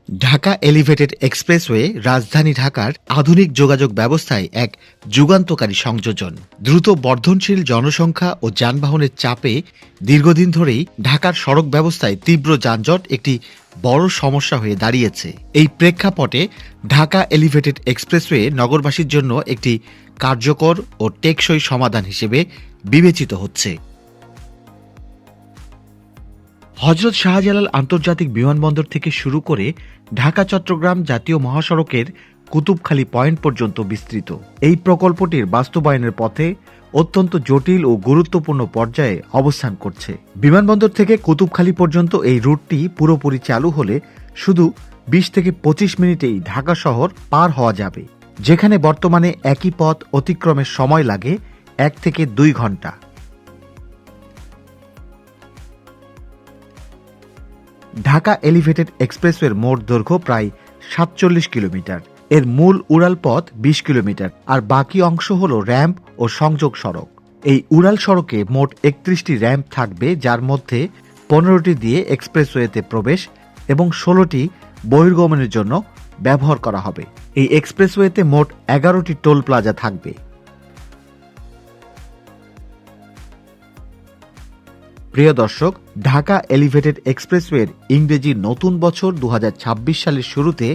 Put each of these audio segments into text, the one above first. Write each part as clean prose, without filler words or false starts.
Dhaka elevated expressway রাজধানী ঢাকার আধুনিক যোগাযোগ ব্যবস্থায় এক যুগান্তকারী সংযোজন। দ্রুত বর্ধনশীল জনসংখ্যা ও যানবাহনের চাপে দীর্ঘদিন ধরেই ঢাকার সড়ক ব্যবস্থায় তীব্র যানজট একটি বড় সমস্যা হয়ে দাঁড়িয়েছে। এই প্রেক্ষাপটে ঢাকা এলিভেটেড এক্সপ্রেসওয়ে নগরবাসীর জন্য একটি কার্যকর ও টেকসই সমাধান হিসেবে বিবেচিত হচ্ছে। হযরত শাহজালাল আন্তর্জাতিক বিমানবন্দর থেকে শুরু করে ঢাকা চট্টগ্রাম জাতীয় মহাসড়কের কুতুবখালী পয়েন্ট পর্যন্ত বিস্তৃত এই প্রকল্পটির বাস্তবায়নের পথে অত্যন্ত জটিল ও গুরুত্বপূর্ণ পর্যায়ে অবস্থান করছে। বিমানবন্দর থেকে কুতুবখালী পর্যন্ত এই রুটটি পুরোপুরি চালু হলে শুধু ২০ থেকে ২৫ মিনিটেই ঢাকা শহর পার হওয়া যাবে, যেখানে বর্তমানে একই পথ অতিক্রমের সময় লাগে ১ থেকে ২ ঘন্টা। ঢাকা এলিভেটেড এক্সপ্রেসওয়ের মোট দৈর্ঘ্য প্রায় ৪৭ কিলোমিটার। এর মূল উড়াল পথ ২০ কিলোমিটার, আর বাকি অংশ হল র্যাম্প ও সংযোগ সড়ক। এই উড়াল সড়কে মোট ৩১টি র্যাম্প থাকবে, যার মধ্যে ১৫টি দিয়ে এক্সপ্রেসওয়েতে প্রবেশ এবং ১৬টি বহির্গমনের জন্য ব্যবহার করা হবে। এই এক্সপ্রেসওয়েতে মোট ১১টি টোল প্লাজা থাকবে। প্রিয় দর্শক, ঢাকা এলিভেটেড এক্সপ্রেসওয়ের ইংরেজি নতুন বছর ২০২৬ সালের শুরুতে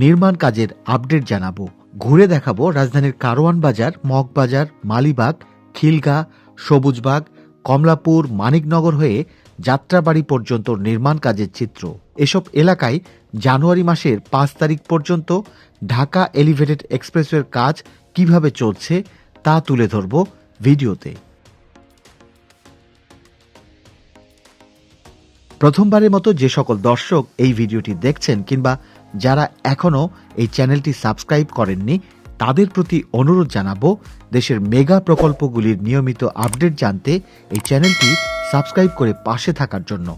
নির্মাণ কাজের আপডেট জানাবো। ঘুরে দেখাবো রাজধানীর কারওয়ান বাজার, মগবাজার, মালিবাগ, খিলগাঁ, সবুজবাগ, কমলাপুর, মানিকনগর হয়ে যাত্রাবাড়ি পর্যন্ত নির্মাণ কাজের চিত্র। এসব এলাকায় জানুয়ারি মাসের ৫ তারিখ পর্যন্ত ঢাকা এলিভেটেড এক্সপ্রেসওয়ের কাজ কিভাবে চলছে তা তুলে ধরব ভিডিওতে। প্রথমবারের মতো যে সকল দর্শক এই ভিডিওটি দেখছেন কিংবা যারা এখনও এই চ্যানেলটি সাবস্ক্রাইব করেননি, তাদের প্রতি অনুরোধ জানাবো দেশের মেগা প্রকল্পগুলির নিয়মিত আপডেট জানতে এই চ্যানেলটি সাবস্ক্রাইব করে পাশে থাকার জন্য।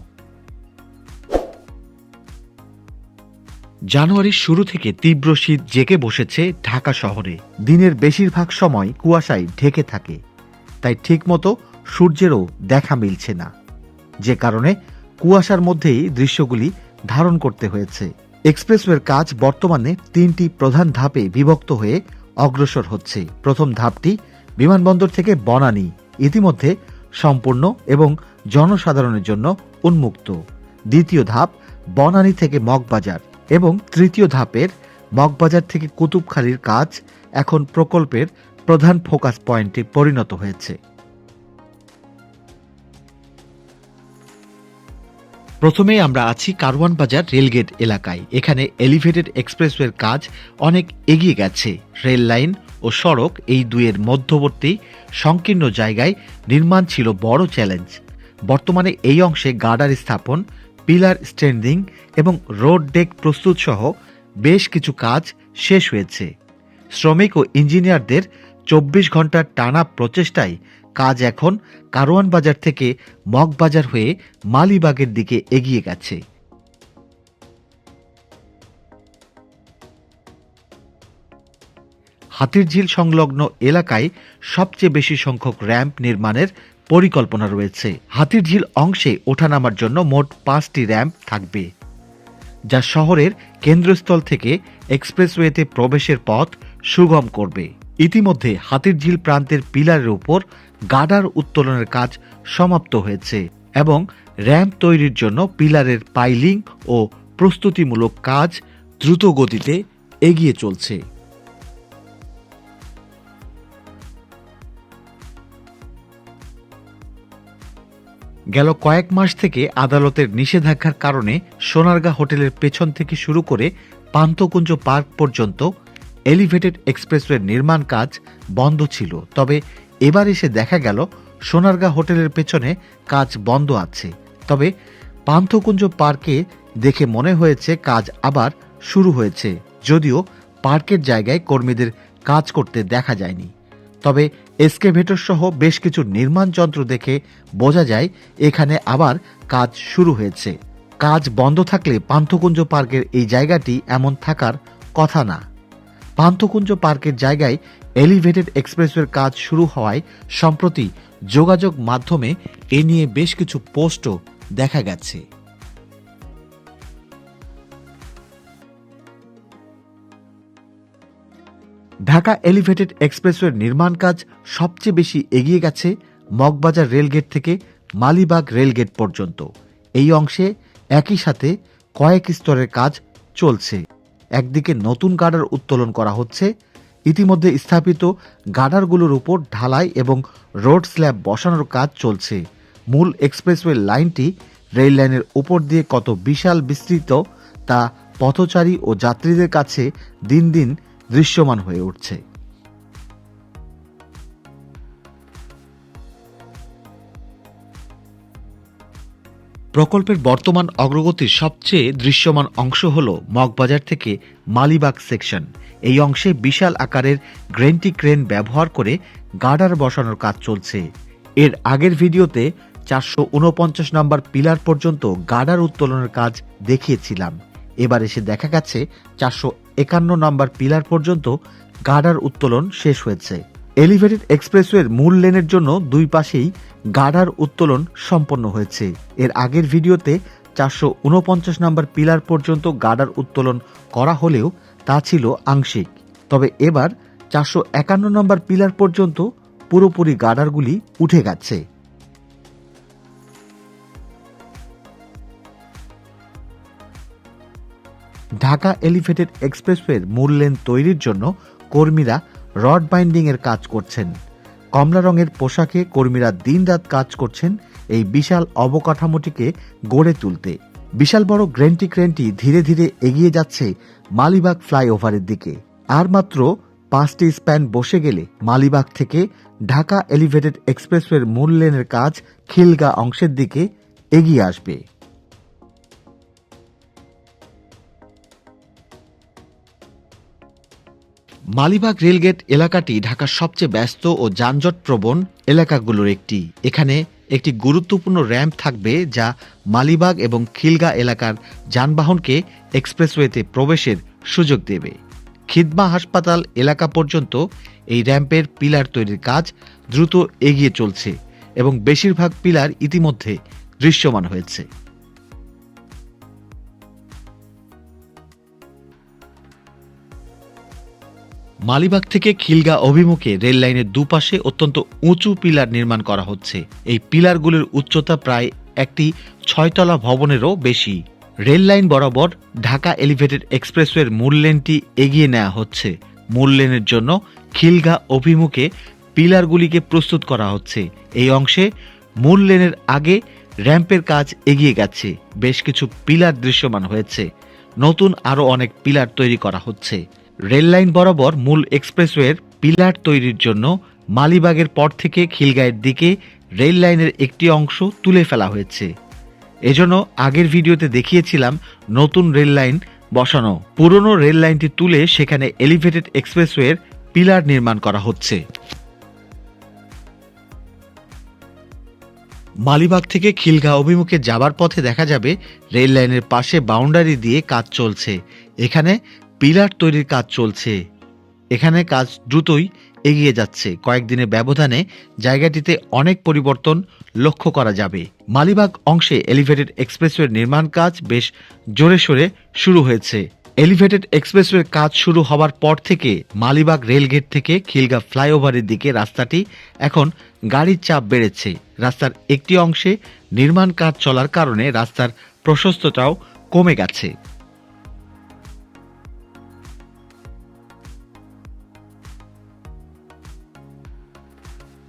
জানুয়ারির শুরু থেকে তীব্র শীত জেঁকে বসেছে ঢাকা শহরে। দিনের বেশিরভাগ সময় কুয়াশায় ঢেকে থাকে, তাই ঠিকমতো সূর্যেরও দেখা মিলছে না, যে কারণে কুয়াশার মধ্যেই দৃশ্যগুলি ধারণ করতে হয়েছে। এক্সপ্রেসওয়ের কাজ বর্তমানে ৩টি প্রধান ধাপে বিভক্ত হয়ে অগ্রসর হচ্ছে। প্রথম ধাপটি বিমানবন্দর থেকে বনানী, ইতিমধ্যে সম্পূর্ণ এবং জনসাধারণের জন্য উন্মুক্ত। দ্বিতীয় ধাপ বনানী থেকে মগবাজার এবং তৃতীয় ধাপের মগবাজার থেকে কুতুবখালীর কাজ এখন প্রকল্পের প্রধান ফোকাস পয়েন্টে পরিণত হয়েছে। প্রথমে আমরা আছি কারওয়ান বাজার রেলগেট এলাকায়। এখানে এলিভেটেড এক্সপ্রেসওয়ের কাজ অনেক এগিয়ে গেছে। রেল লাইন ও সড়ক এই দুইয়ের মধ্যবর্তী সংকীর্ণ জায়গায় নির্মাণ ছিল বড় চ্যালেঞ্জ। বর্তমানে এই অংশে গার্ডার স্থাপন, পিলার স্ট্যান্ডিং এবং রোড ডেক প্রস্তুত সহ বেশ কিছু কাজ শেষ হয়েছে। শ্রমিক ও ইঞ্জিনিয়ারদের ২৪ ঘন্টার টানা প্রচেষ্টায় কাজ এখন কারওয়ান বাজার থেকে মগবাজার হয়ে মালিবাগের দিকে এগিয়ে গেছে। হাতিরঝিল সংলগ্ন এলাকায় সবচেয়ে বেশি সংখ্যক র্যাম্প নির্মাণের পরিকল্পনা রয়েছে। হাতিরঝিল অংশে ওঠানামার জন্য মোট ৫টি র্যাম্প থাকবে, যা শহরের কেন্দ্রস্থল থেকে এক্সপ্রেসওয়েতে প্রবেশের পথ সুগম করবে। ইতিমধ্যে হাতিরঝিল প্রান্তের পিলারের উপর গার্ডার উত্তোলনের কাজ সমাপ্ত হয়েছে এবং র্যাম্প তৈরির জন্য পিলারের পাইলিং ও প্রস্তুতিমূলক কাজ দ্রুত গতিতে এগিয়ে চলছে। গেল কয়েক মাস থেকে আদালতের নিষেধাজ্ঞার কারণে সোনারগাঁ হোটেলের পেছন থেকে শুরু করে পান্থকুঞ্জ পার্ক পর্যন্ত এলিভেটেড এক্সপ্রেসওয়ের নির্মাণ কাজ বন্ধ ছিল। তবে এবার এসে দেখা গেল সোনারগাঁ হোটেলের পেছনে কাজ বন্ধ আছে। তবে পান্থকুঞ্জ পার্কে দেখে মনে হয়েছে কাজ আবার শুরু হয়েছে, যদিও পার্কের জায়গায় কর্মীদের কাজ করতে দেখা যায়নি। তবে এসকেভেটর সহ বেশ কিছু নির্মাণ যন্ত্র দেখে বোঝা যায় এখানে আবার কাজ শুরু হয়েছে। কাজ বন্ধ থাকলে পান্থকুঞ্জ পার্কের এই জায়গাটি এমন থাকার কথা না। পান্থকুঞ্জ পার্কের জায়গায় এলিভেটেড এক্সপ্রেসওয়ের কাজ শুরু হওয়ায় সম্প্রতি যোগাযোগ মাধ্যমে এ নিয়ে বেশ কিছু পোস্টও দেখা গেছে। ঢাকা এলিভেটেড এক্সপ্রেসওয়ের নির্মাণ কাজ সবচেয়ে বেশি এগিয়ে গেছে মগবাজার রেলগেট থেকে মালিবাগ রেলগেট পর্যন্ত। এই অংশে একই সাথে কয়েক স্তরের কাজ চলছে। একদিকে নতুন গার্ডার উত্তোলন করা হচ্ছে, ইতিমধ্যে স্থাপিত গার্ডারগুলোর উপর ঢালাই এবং রোড স্ল্যাব বসানোর কাজ চলছে। মূল এক্সপ্রেসওয়ে লাইনটি রেল লাইনের উপর দিয়ে কত বিশাল বিস্তৃত তা পথচারী ও যাত্রীদের কাছে দিন দিন দৃশ্যমান হয়ে উঠছে। প্রকল্পের বর্তমান অগ্রগতির সবচেয়ে দৃশ্যমান অংশ হল মগবাজার থেকে মালিবাগ সেকশন। এই অংশে বিশাল আকারের গ্রেন্টি ক্রেন ব্যবহার করে গার্ডার বসানোর কাজ চলছে। এর আগের ভিডিওতে 449 নম্বর পিলার পর্যন্ত গার্ডার উত্তোলনের কাজ দেখিয়েছিলাম। এবার এসে দেখা গেছে 451 নম্বর পিলার পর্যন্ত গার্ডার উত্তোলন শেষ হয়েছে। এলিভেটেড এক্সপ্রেসওয়ের মূল লেনের জন্য দুই পাশেই গার্ডার উত্তোলন সম্পন্ন হয়েছে। এর আগের ভিডিওতে 449 নম্বর পিলার পর্যন্ত গার্ডার উত্তোলন করা হলেও তা ছিল আংশিক। তবে এবার 451 নম্বর পিলার পর্যন্ত পুরোপুরি গার্ডারগুলি উঠে গেছে। ঢাকা এলিভেটেড এক্সপ্রেসওয়ের মূল লেন তৈরির জন্য কর্মীরা রড বাইন্ডিং এর কাজ করছেন। কমলা রঙের পোশাকে কর্মীরা দিনরাত কাজ করছেন এই বিশাল অবকাঠামোটিকে গড়ে তুলতে। বিশাল বড় গ্রেন্টি ক্রেনটি ধীরে ধীরে এগিয়ে যাচ্ছে মালিবাগ ফ্লাইওভারের দিকে। আর মাত্র 5টি স্প্যান বসে গেলে মালিবাগ থেকে ঢাকা এলিভেটেড এক্সপ্রেসওয়ের মূল লেনের কাজ খিলগা অংশের দিকে এগিয়ে আসবে। মালিবাগ রেলগেট এলাকাটি ঢাকার সবচেয়ে ব্যস্ত ও যানজটপ্রবণ এলাকাগুলোর একটি। এখানে একটি গুরুত্বপূর্ণ র্যাম্প থাকবে যা মালিবাগ এবং খিলগা এলাকার যানবাহনকে এক্সপ্রেসওয়েতে প্রবেশের সুযোগ দেবে। খিদমা হাসপাতাল এলাকা পর্যন্ত এই র্যাম্পের পিলার তৈরির কাজ দ্রুত এগিয়ে চলছে এবং বেশিরভাগ পিলার ইতিমধ্যে দৃশ্যমান হয়েছে। মালিবাগ থেকে খিলগা অভিমুখে রেল লাইনের দুপাশে অত্যন্ত উঁচু পিলার নির্মাণ করা হচ্ছে। এই পিলারগুলির উচ্চতা প্রায় একটি 6তলা ভবনেরও বেশি। রেল লাইন বরাবর ঢাকা এলিভেটেড এক্সপ্রেসওয়ের মূল লেনটি এগিয়ে নেওয়া হচ্ছে। মূল লেনের জন্য খিলগা অভিমুখে পিলারগুলিকে প্রস্তুত করা হচ্ছে। এই অংশে মূল লেনের আগে র্যাম্পের কাজ এগিয়ে গেছে। বেশ কিছু পিলার দৃশ্যমান হয়েছে। নতুন আরও অনেক পিলার তৈরি করা হচ্ছে। রেল লাইন বরাবর মূল এক্সপ্রেসওয়ের পিলার তৈরির জন্য মালিবাগের পর থেকে খিলগাঁয়ের দিকে রেল লাইনের একটি অংশ তুলে ফেলা হয়েছে। এজন্য আগের ভিডিওতে দেখিয়েছিলাম নতুন রেল লাইন বসানো। পুরনো রেল লাইনটি তুলে সেখানে এলিভেটেড এক্সপ্রেসওয়ের পিলার নির্মাণ করা হচ্ছে। মালিবাগ থেকে খিলগাঁও অভিমুখে যাবার পথে দেখা যাবে রেল লাইনের পাশে বাউন্ডারি দিয়ে কাজ চলছে। এখানে পিলার তৈরির কাজ চলছে। এখানে কাজ দ্রুতই এগিয়ে যাচ্ছে। কয়েকদিনের ব্যবধানে জায়গাটিতে অনেক পরিবর্তন লক্ষ্য করা যাবে। মালিবাগ অংশে এলিভেটেড এক্সপ্রেসওয়ের নির্মাণ কাজ বেশ জোরে সোরে শুরু হয়েছে। এলিভেটেড এক্সপ্রেসওয়ের কাজ শুরু হওয়ার পর থেকে মালিবাগ রেলগেট থেকে খিলগা ফ্লাইওভারের দিকে রাস্তাটি এখন গাড়ির চাপ বেড়েছে। রাস্তার একটি অংশে নির্মাণ কাজ চলার কারণে রাস্তার প্রশস্ততাও কমে গেছে।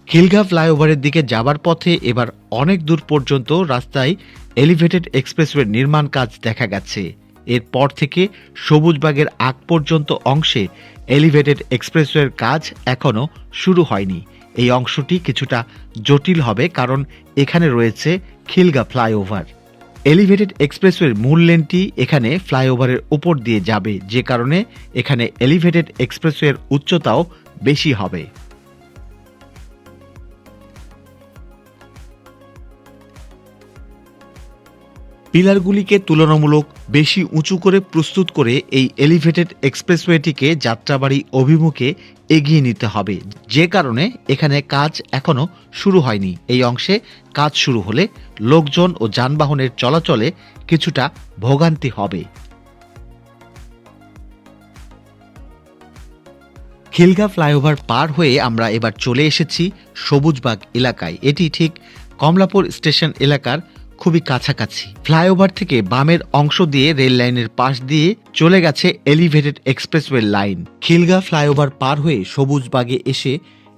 খিলগা ফ্লাইওভারের দিকে যাবার পথে এবার অনেক দূর পর্যন্ত রাস্তায় এলিভেটেড এক্সপ্রেসওয়ের নির্মাণ কাজ দেখা গেছে। এরপর থেকে সবুজবাগের আগ পর্যন্ত অংশে এলিভেটেড এক্সপ্রেসওয়ের কাজ এখনও শুরু হয়নি। এই অংশটি কিছুটা জটিল হবে কারণ এখানে রয়েছে খিলগা ফ্লাইওভার। এলিভেটেড এক্সপ্রেসওয়ের মূল লেনটি এখানে ফ্লাইওভারের উপর দিয়ে যাবে, যে কারণে এখানে এলিভেটেড এক্সপ্রেসওয়ের উচ্চতাও বেশি হবে। পিলারগুলিকে তুলনামূলক বেশি উঁচু করে প্রস্তুত করে এই এলিভেটেড এক্সপ্রেসওয়েটিকে যাত্রাবাড়ি অভিমুখে এগিয়ে নিতে হবে, যে কারণে এখানে কাজ এখনও শুরু হয়নি। এই অংশে কাজ শুরু হলে লোকজন ও যানবাহনের চলাচলে কিছুটা ভোগান্তি হবে। খিলগা ফ্লাইওভার পার হয়ে আমরা এবার চলে এসেছি সবুজবাগ এলাকায়। এটি ঠিক কমলাপুর স্টেশন এলাকার খুবই কাছাকাছি। ফ্লাইওভার থেকে বামের অংশ দিয়ে রেল লাইনের পাশ দিয়ে চলে গেছে elevated expressway line. Khilgaon flyover পার হয়ে সবুজবাগে এসে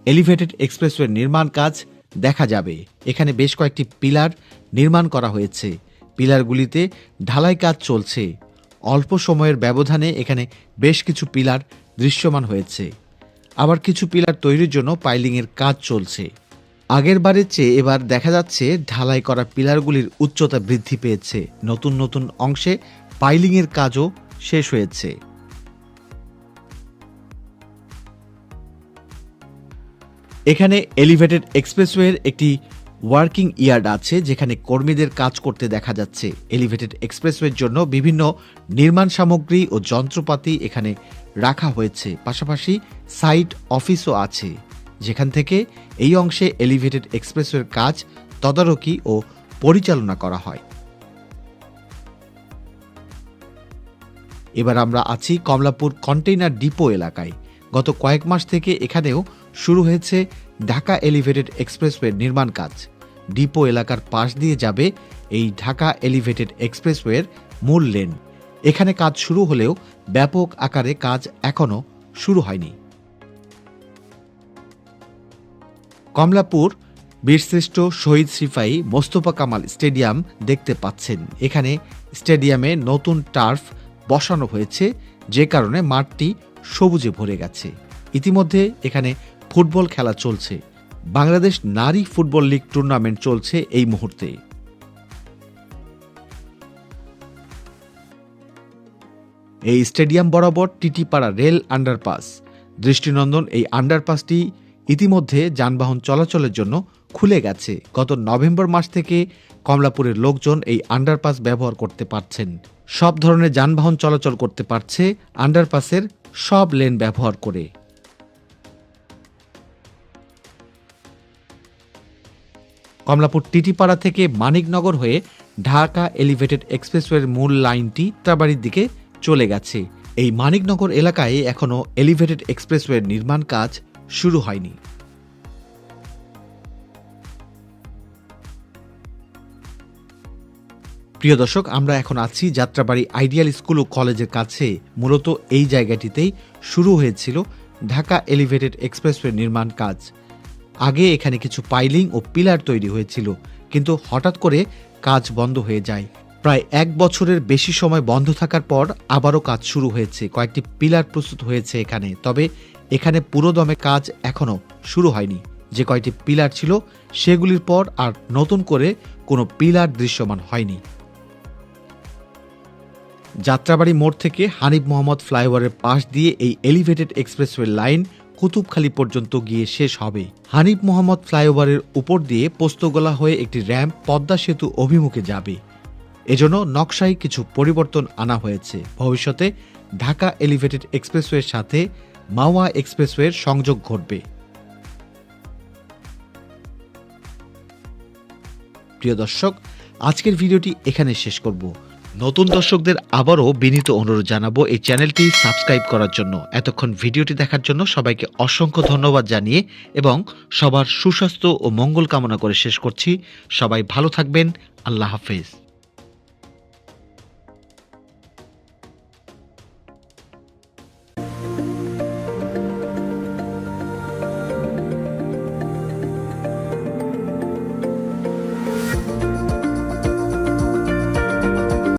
এলিভেটেড এক্সপ্রেসওয়ে নির্মাণ কাজ দেখা যাবে। এখানে বেশ কয়েকটি পিলার নির্মাণ করা হয়েছে। পিলারগুলিতে ঢালাই কাজ চলছে। অল্প সময়ের ব্যবধানে এখানে বেশ কিছু পিলার দৃশ্যমান হয়েছে। আবার কিছু পিলার তৈরির জন্য পাইলিংয়ের কাজ চলছে। আগের বারের চেয়ে এবার দেখা যাচ্ছে ঢালাই করা পিলারগুলির উচ্চতা বৃদ্ধি পেয়েছে। নতুন নতুন অংশে পাইলিংয়ের কাজও শেষ হয়েছে। এখানে এলিভেটেড এক্সপ্রেসওয়ের একটি ওয়ার্কিং ইয়ার্ড আছে, যেখানে কর্মীদের কাজ করতে দেখা যাচ্ছে। এলিভেটেড এক্সপ্রেসওয়ের জন্য বিভিন্ন নির্মাণ সামগ্রী ও যন্ত্রপাতি এখানে রাখা হয়েছে। পাশাপাশি সাইট অফিসও আছে, যেখান থেকে এই অংশে এলিভেটেড এক্সপ্রেসওয়ের কাজ তদারকি ও পরিচালনা করা হয়। এবার আমরা আছি কমলাপুর কন্টেইনার ডিপো এলাকায়। গত কয়েক মাস থেকে এখানেও শুরু হয়েছে ঢাকা এলিভেটেড এক্সপ্রেসওয়ের নির্মাণ কাজ। ডিপো এলাকার পাশ দিয়ে যাবে এই ঢাকা এলিভেটেড এক্সপ্রেসওয়ের মূল লেন। এখানে কাজ শুরু হলেও ব্যাপক আকারে কাজ এখনও শুরু হয়নি। কমলাপুর বীরশ্রেষ্ঠ শহীদ সিপাহী মোস্তফা কামাল স্টেডিয়াম দেখতে পাচ্ছেন। এখানে স্টেডিয়ামে নতুন টার্ফ বসানো হয়েছে, যে কারণে মাঠটি সবুজে ভরে গেছে। ইতিমধ্যে এখানে ফুটবল খেলা চলছে। বাংলাদেশ নারী ফুটবল লীগ টুর্নামেন্ট চলছে এই মুহূর্তে। এই স্টেডিয়াম বরাবর টিটিপাড়া রেল আন্ডারপাস দৃষ্টিনন্দন। এই আন্ডারপাসটি ইতিমধ্যে যানবাহন চলাচলের জন্য খুলে গেছে। গত নভেম্বর মাস থেকে কমলাপুরের লোকজন এই আন্ডারপাস ব্যবহার করতে পারছেন। সব ধরনের যানবাহন চলাচল করতে পারছে আন্ডারপাসের সব লেন ব্যবহার করে। কমলাপুর টিটিপাড়া থেকে মানিকনগর হয়ে ঢাকা এলিভেটেড এক্সপ্রেসওয়ের মূল লাইনটি যাত্রাবাড়ির দিকে চলে গেছে। এই মানিকনগর এলাকায় এখনও এলিভেটেড এক্সপ্রেসওয়ের নির্মাণ কাজ শুরু হয়নি। প্রিয় দর্শক, আমরা এখন আছি যাত্রাবাড়ি আইডিয়াল স্কুল ও কলেজের কাছে। মূলত এই জায়গাটিতেই শুরু হয়েছিল ঢাকা এলিভেটেড এক্সপ্রেসওয়ে নির্মাণ কাজ। আগে এখানে কিছু পাইলিং ও পিলার তৈরি হয়েছিল, কিন্তু হঠাৎ করে কাজ বন্ধ হয়ে যায়। প্রায় 1 বছরের বেশি সময় বন্ধ থাকার পর আবারও কাজ শুরু হয়েছে। কয়েকটি পিলার প্রস্তুত হয়েছে এখানে, তবে এখানে পুরোদমে কাজ এখনও শুরু হয়নি। যে কয়টি পিলার ছিল সেগুলির পর আর নতুন করে কোনো পিলার দৃশ্যমান হয়নি। যাত্রাবাড়ি মোড় থেকে হানিফ মোহাম্মদ ফ্লাইওভারের পাশ দিয়ে এই এলিভেটেড এক্সপ্রেসওয়ে লাইন কুতুবখালী পর্যন্ত গিয়ে শেষ হবে। হানিফ মোহাম্মদ ফ্লাইওভারের উপর দিয়ে পোস্তগোলা হয়ে একটি র্যাম্প পদ্মা সেতু অভিমুখে যাবে। এজন্য নকশায় কিছু পরিবর্তন আনা হয়েছে। ভবিষ্যতে ঢাকা এলিভেটেড এক্সপ্রেসওয়ের সাথে মাওয়া এক্সপ্রেসওয়ের সংযোগ ঘটবে। প্রিয় দর্শক, আজকের ভিডিওটি এখানে শেষ করব। নতুন দর্শকদের আবারও বিনীত অনুরোধ জানাবো এই চ্যানেলটি সাবস্ক্রাইব করার জন্য। এতক্ষণ ভিডিওটি দেখার জন্য সবাইকে অসংখ্য ধন্যবাদ জানিয়ে এবং সবার সুস্বাস্থ্য ও মঙ্গল কামনা করে শেষ করছি। সবাই ভালো থাকবেন। আল্লাহ হাফেজ।